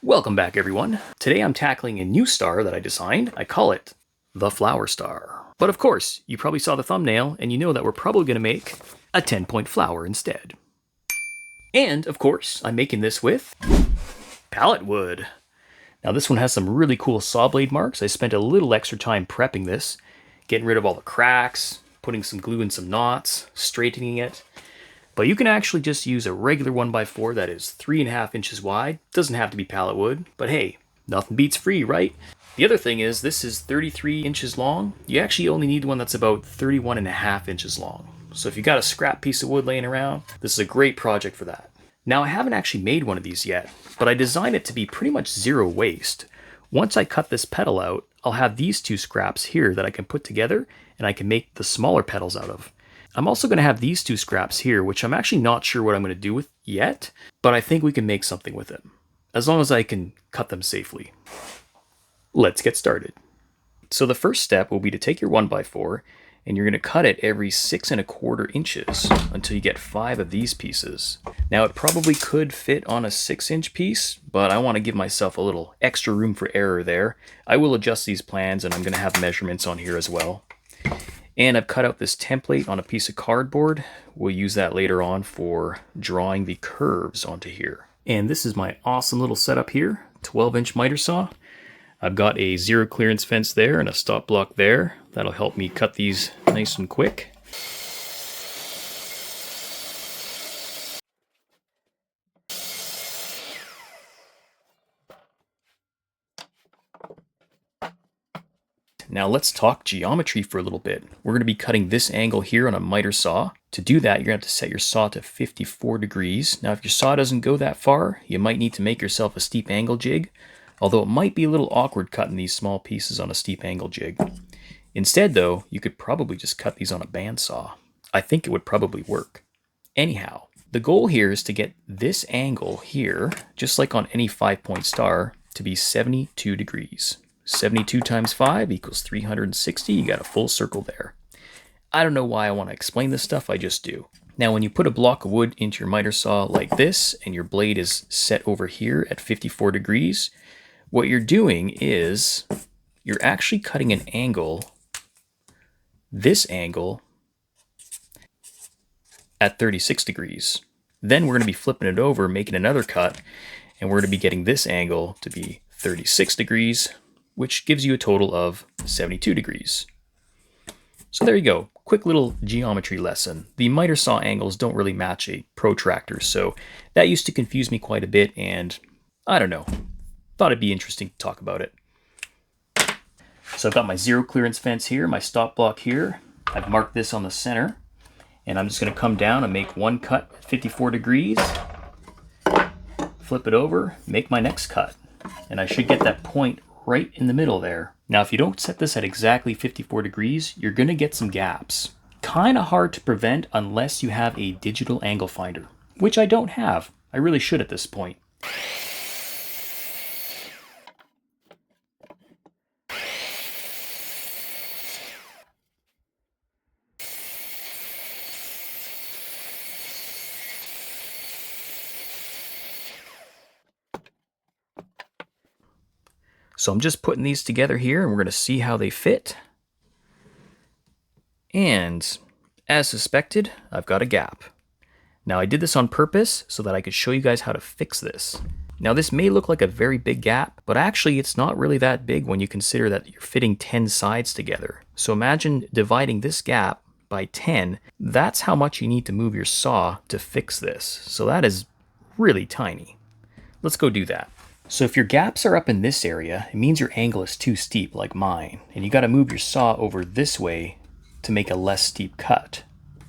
Welcome back, everyone. Today I'm tackling a new star that I designed. I call it the flower star. But of course, you probably saw the thumbnail and you know that we're probably going to make a 10-point flower instead. And of course, I'm making this with pallet wood. Now this one has some really cool saw blade marks. I spent a little extra time prepping this, getting rid of all the cracks, putting some glue in some knots, straightening it. But you can actually just use a regular 1x4 that is 3.5 inches wide. Doesn't have to be pallet wood, but hey, nothing beats free, right? The other thing is this is 33 inches long. You actually only need one that's about 31.5 inches long. So if you got a scrap piece of wood laying around, this is a great project for that. Now I haven't actually made one of these yet, but I designed it to be pretty much zero waste. Once I cut this petal out, I'll have these two scraps here that I can put together and I can make the smaller petals out of. I'm also going to have these two scraps here, which I'm actually not sure what I'm going to do with yet, but I think we can make something with them, as long as I can cut them safely. Let's get started. So the first step will be to take your 1x4 and you're going to cut it every 6.25 inches until you get 5 of these pieces. Now it probably could fit on a 6-inch piece, but I want to give myself a little extra room for error there. I will adjust these plans and I'm going to have measurements on here as well. And I've cut out this template on a piece of cardboard. We'll use that later on for drawing the curves onto here. And this is my awesome little setup here, 12-inch miter saw. I've got a zero clearance fence there and a stop block there. That'll help me cut these nice and quick. Now let's talk geometry for a little bit. We're going to be cutting this angle here on a miter saw. To do that, you're going to have to set your saw to 54 degrees. Now if your saw doesn't go that far, you might need to make yourself a steep angle jig, although it might be a little awkward cutting these small pieces on a steep angle jig. Instead though, you could probably just cut these on a bandsaw. I think it would probably work. Anyhow, the goal here is to get this angle here, just like on any 5-point star, to be 72 degrees. 72 times 5 equals 360. You got a full circle there. I don't know why I want to explain this stuff, I just do. Now when you put a block of wood into your miter saw like this and your blade is set over here at 54 degrees, what you're doing is you're actually cutting an angle, this angle, at 36 degrees. Then we're going to be flipping it over, making another cut, and we're going to be getting this angle to be 36 degrees, which gives you a total of 72 degrees. So there you go, quick little geometry lesson. The miter saw angles don't really match a protractor, so that used to confuse me quite a bit, and I don't know, thought it'd be interesting to talk about it. So I've got my zero clearance fence here, my stop block here. I've marked this on the center, and I'm just going to come down and make one cut at 54 degrees, flip it over, make my next cut, and I should get that point right in the middle there. Now if you don't set this at exactly 54 degrees, you're going to get some gaps. Kind of hard to prevent unless you have a digital angle finder, which I don't have. I really should at this point. So I'm just putting these together here and we're going to see how they fit. And as suspected, I've got a gap. Now I did this on purpose so that I could show you guys how to fix this. Now this may look like a very big gap, but actually it's not really that big when you consider that you're fitting 10 sides together. So imagine dividing this gap by 10. That's how much you need to move your saw to fix this. So that is really tiny. Let's go do that. So if your gaps are up in this area, it means your angle is too steep like mine, and you got to move your saw over this way to make a less steep cut.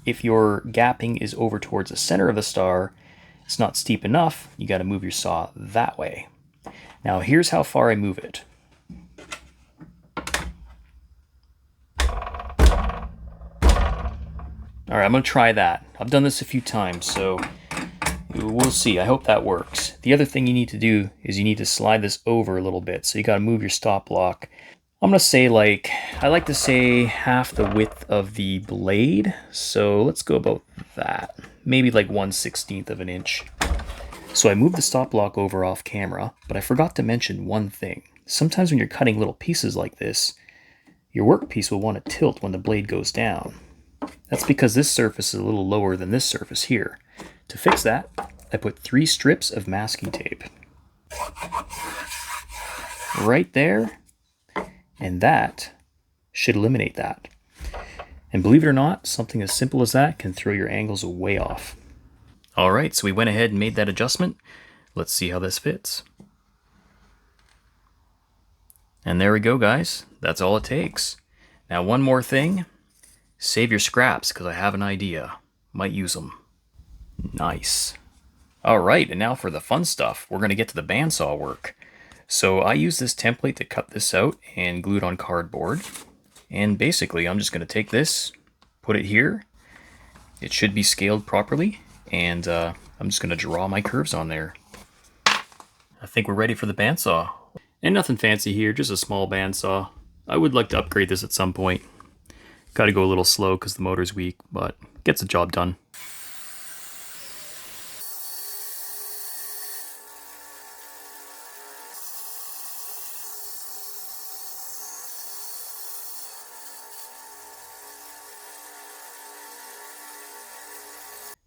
If your gapping is over towards the center of the star, it's not steep enough, you got to move your saw that way. Now here's how far I move it. All right, I'm going to try that. I've done this a few times, so we'll see. I hope that works. The other thing you need to do is you need to slide this over a little bit. So you got to move your stop block. I'm going to say I like to say half the width of the blade. So let's go about that. Maybe like 1/16 of an inch. So I moved the stop block over off camera, but I forgot to mention one thing. Sometimes when you're cutting little pieces like this, your workpiece will want to tilt when the blade goes down. That's because this surface is a little lower than this surface here. To fix that, I put 3 strips of masking tape. Right there, and that should eliminate that. And believe it or not, something as simple as that can throw your angles way off. Alright, so we went ahead and made that adjustment. Let's see how this fits. And there we go, guys. That's all it takes. Now one more thing. Save your scraps, because I have an idea. Might use them. Nice. Alright, and now for the fun stuff. We're going to get to the bandsaw work. So I use this template to cut this out and glue it on cardboard. And basically, I'm just going to take this, put it here. It should be scaled properly. And I'm just going to draw my curves on there. I think we're ready for the bandsaw. And nothing fancy here, just a small bandsaw. I would like to upgrade this at some point. Got to go a little slow because the motor's weak, but gets the job done.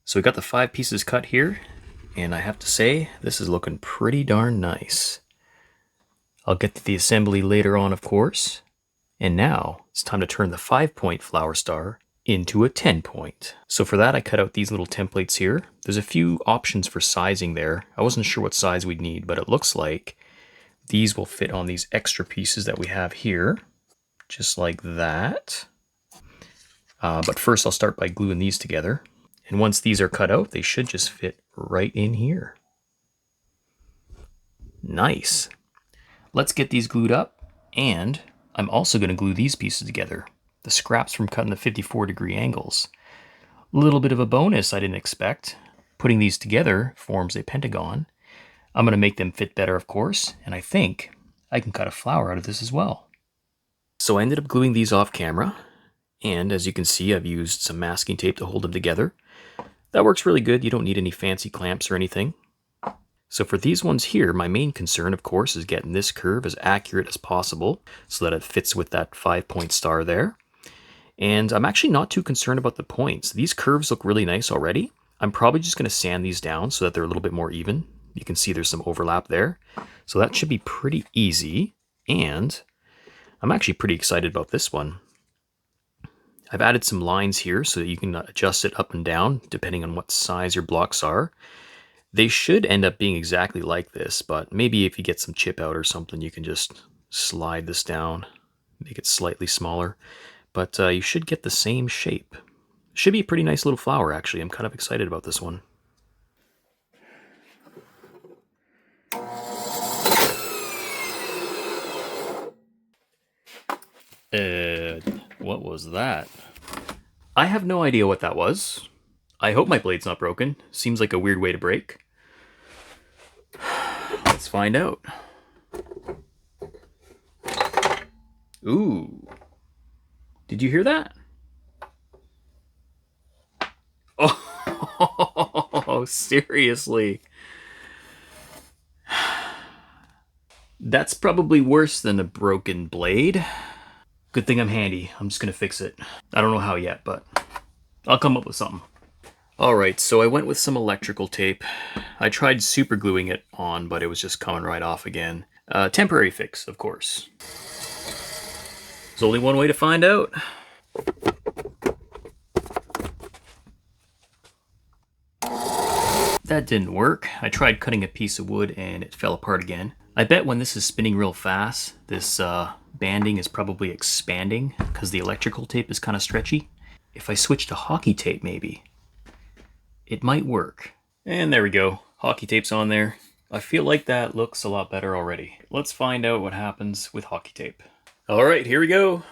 So we got the 5 pieces cut here, and I have to say, this is looking pretty darn nice. I'll get to the assembly later on, of course. And now, it's time to turn the 5-point flower star into a 10-point. So for that, I cut out these little templates here. There's a few options for sizing there. I wasn't sure what size we'd need, but it looks like these will fit on these extra pieces that we have here. Just like that. But first, I'll start by gluing these together. And once these are cut out, they should just fit right in here. Nice. Let's get these glued up, and I'm also going to glue these pieces together. The scraps from cutting the 54-degree angles. A little bit of a bonus I didn't expect. Putting these together forms a pentagon. I'm going to make them fit better, of course, and I think I can cut a flower out of this as well. So I ended up gluing these off camera, and as you can see, I've used some masking tape to hold them together. That works really good. You don't need any fancy clamps or anything. So for these ones here, my main concern, of course, is getting this curve as accurate as possible so that it fits with that 5-point star there. And I'm actually not too concerned about the points. These curves look really nice already. I'm probably just going to sand these down so that they're a little bit more even. You can see there's some overlap there. So that should be pretty easy. And I'm actually pretty excited about this one. I've added some lines here so that you can adjust it up and down depending on what size your blocks are. They should end up being exactly like this, but maybe if you get some chip out or something, you can just slide this down, make it slightly smaller. But you should get the same shape. Should be a pretty nice little flower, actually. I'm kind of excited about this one. What was that? I have no idea what that was. I hope my blade's not broken. Seems like a weird way to break. Let's find out. Ooh. Did you hear that? Oh, seriously. That's probably worse than a broken blade. Good thing I'm handy. I'm just gonna fix it. I don't know how yet, but I'll come up with something. Alright, so I went with some electrical tape. I tried super gluing it on, but it was just coming right off again. Temporary fix, of course. There's only one way to find out. That didn't work. I tried cutting a piece of wood and it fell apart again. I bet when this is spinning real fast, this banding is probably expanding because the electrical tape is kind of stretchy. If I switch to hockey tape maybe, it might work. And there we go. Hockey tape's on there. I feel like that looks a lot better already. Let's find out what happens with hockey tape. All right, here we go.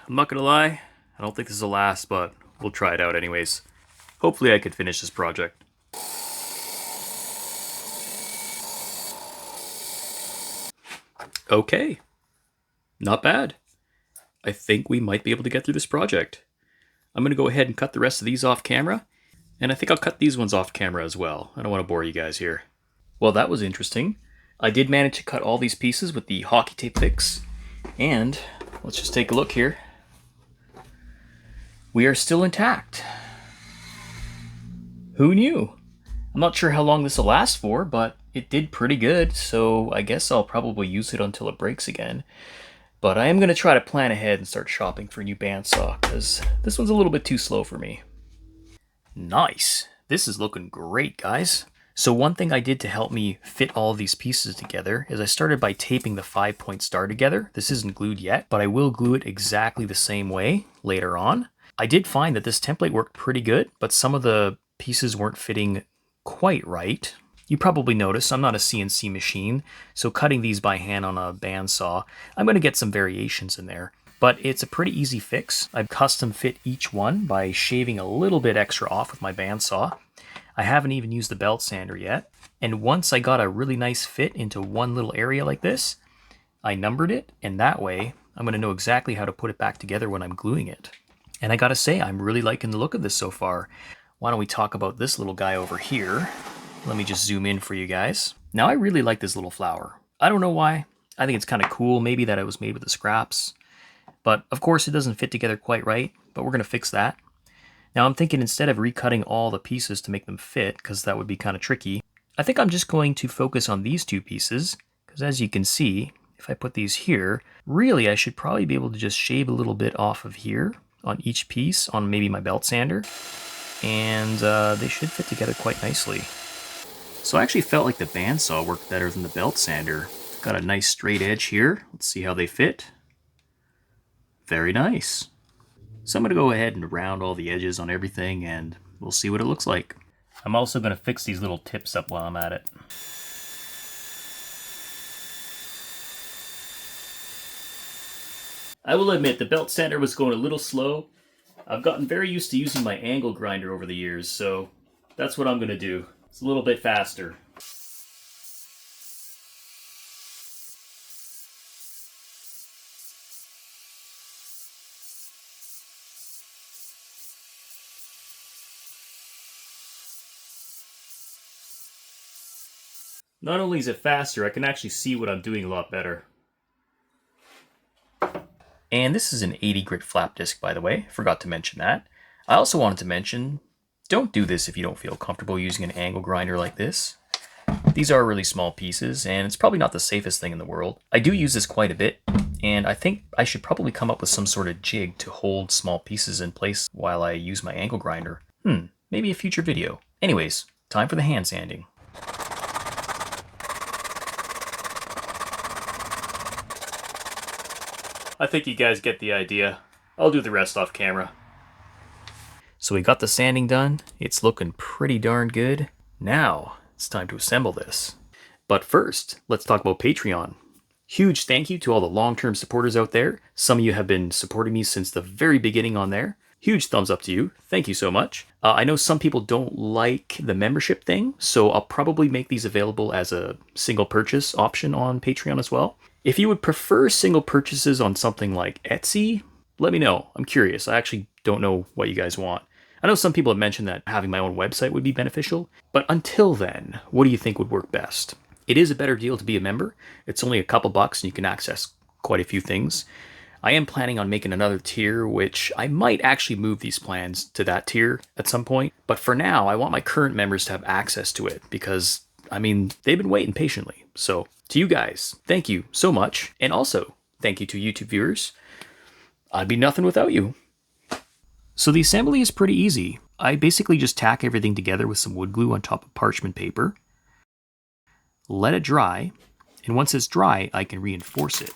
I'm not gonna lie, I don't think this will last, but we'll try it out anyways. Hopefully I could finish this project. Okay, not bad. I think we might be able to get through this project. I'm going to go ahead and cut the rest of these off camera, and I think I'll cut these ones off camera as well. I don't want to bore you guys here. Well, that was interesting. I did manage to cut all these pieces with the hockey tape fix, and let's just take a look here. We are still intact. Who knew? I'm not sure how long this will last for, but it did pretty good, so I guess I'll probably use it until it breaks again. But I am going to try to plan ahead and start shopping for a new bandsaw, because this one's a little bit too slow for me. Nice. This is looking great, guys. So one thing I did to help me fit all of these pieces together is I started by taping the 5-point star together. This isn't glued yet, but I will glue it exactly the same way later on. I did find that this template worked pretty good, but some of the pieces weren't fitting quite right. You probably noticed I'm not a CNC machine, so cutting these by hand on a bandsaw, I'm going to get some variations in there. But it's a pretty easy fix. I've custom fit each one by shaving a little bit extra off with my bandsaw. I haven't even used the belt sander yet. And once I got a really nice fit into one little area like this, I numbered it, and that way I'm going to know exactly how to put it back together when I'm gluing it. And I gotta say, I'm really liking the look of this so far. Why don't we talk about this little guy over here? Let me just zoom in for you guys. Now, I really like this little flower. I don't know why. I think it's kind of cool, maybe that it was made with the scraps. But of course, it doesn't fit together quite right, but we're gonna fix that. Now, I'm thinking instead of recutting all the pieces to make them fit, because that would be kind of tricky, I think I'm just going to focus on these two pieces, because as you can see, if I put these here, really I should probably be able to just shave a little bit off of here on each piece on maybe my belt sander, and they should fit together quite nicely. So I actually felt like the bandsaw worked better than the belt sander. Got a nice straight edge here. Let's see how they fit. Very nice. So I'm going to go ahead and round all the edges on everything, and we'll see what it looks like. I'm also going to fix these little tips up while I'm at it. I will admit, the belt sander was going a little slow. I've gotten very used to using my angle grinder over the years, so that's what I'm going to do. It's a little bit faster. Not only is it faster, I can actually see what I'm doing a lot better. And this is an 80 grit flap disc, by the way. Forgot to mention that. I also wanted to mention, don't do this if you don't feel comfortable using an angle grinder like this. These are really small pieces, and it's probably not the safest thing in the world. I do use this quite a bit, and I think I should probably come up with some sort of jig to hold small pieces in place while I use my angle grinder. Maybe a future video. Anyways, time for the hand sanding. I think you guys get the idea. I'll do the rest off camera. So we got the sanding done. It's looking pretty darn good. Now, it's time to assemble this. But first, let's talk about Patreon. Huge thank you to all the long-term supporters out there. Some of you have been supporting me since the very beginning on there. Huge thumbs up to you. Thank you so much. I know some people don't like the membership thing, so I'll probably make these available as a single purchase option on Patreon as well. If you would prefer single purchases on something like Etsy, let me know. I'm curious. I actually don't know what you guys want. I know some people have mentioned that having my own website would be beneficial, but until then, what do you think would work best? It is a better deal to be a member. It's only a couple bucks and you can access quite a few things. I am planning on making another tier, which I might actually move these plans to that tier at some point. But for now, I want my current members to have access to it because, I mean, they've been waiting patiently. So to you guys, thank you so much. And also, thank you to YouTube viewers. I'd be nothing without you. So the assembly is pretty easy. I basically just tack everything together with some wood glue on top of parchment paper. Let it dry. And once it's dry, I can reinforce it.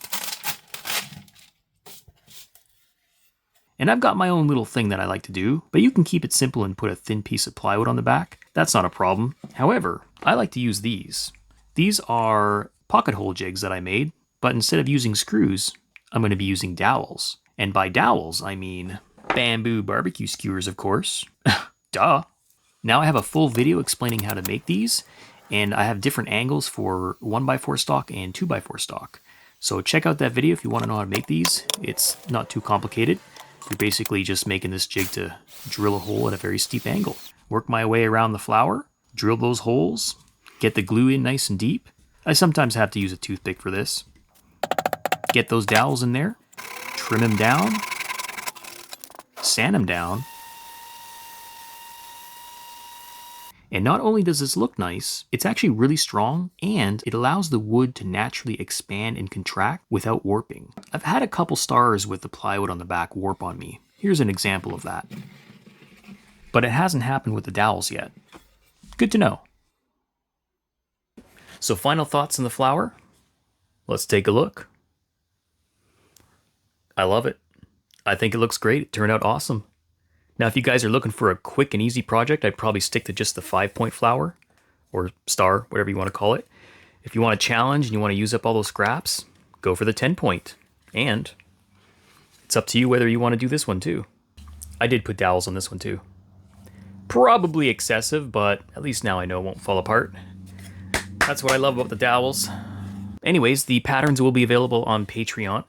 And I've got my own little thing that I like to do, but you can keep it simple and put a thin piece of plywood on the back. That's not a problem. However, I like to use these. These are pocket hole jigs that I made, but instead of using screws, I'm going to be using dowels. And by dowels, I mean bamboo barbecue skewers, of course. Duh. Now I have a full video explaining how to make these, and I have different angles for 1x4 stock and 2x4 stock. So check out that video if you want to know how to make these. It's not too complicated. You're basically just making this jig to drill a hole at a very steep angle. Work my way around the flower, drill those holes, get the glue in nice and deep. I sometimes have to use a toothpick for this. Get those dowels in there, trim them down, sand them down. And not only does this look nice, it's actually really strong and it allows the wood to naturally expand and contract without warping. I've had a couple stars with the plywood on the back warp on me. Here's an example of that. But it hasn't happened with the dowels yet. Good to know. So final thoughts on the flower? Let's take a look. I love it. I think it looks great. It turned out awesome. Now, if you guys are looking for a quick and easy project, I'd probably stick to just the 5-point flower, or star, whatever you want to call it. If you want a challenge and you want to use up all those scraps, go for the 10-point. And it's up to you whether you want to do this one too. I did put dowels on this one too. Probably excessive, but at least now I know it won't fall apart. That's what I love about the dowels. Anyways, the patterns will be available on Patreon.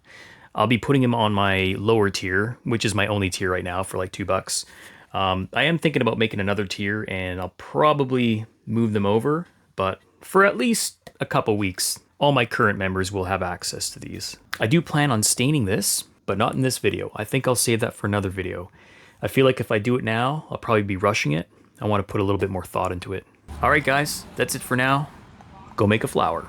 I'll be putting them on my lower tier, which is my only tier right now, for like $2. I am thinking about making another tier, and I'll probably move them over, but for at least a couple weeks, all my current members will have access to these. I do plan on staining this, but not in this video. I think I'll save that for another video. I feel like if I do it now, I'll probably be rushing it. I want to put a little bit more thought into it. All right, guys, that's it for now. Go make a flower.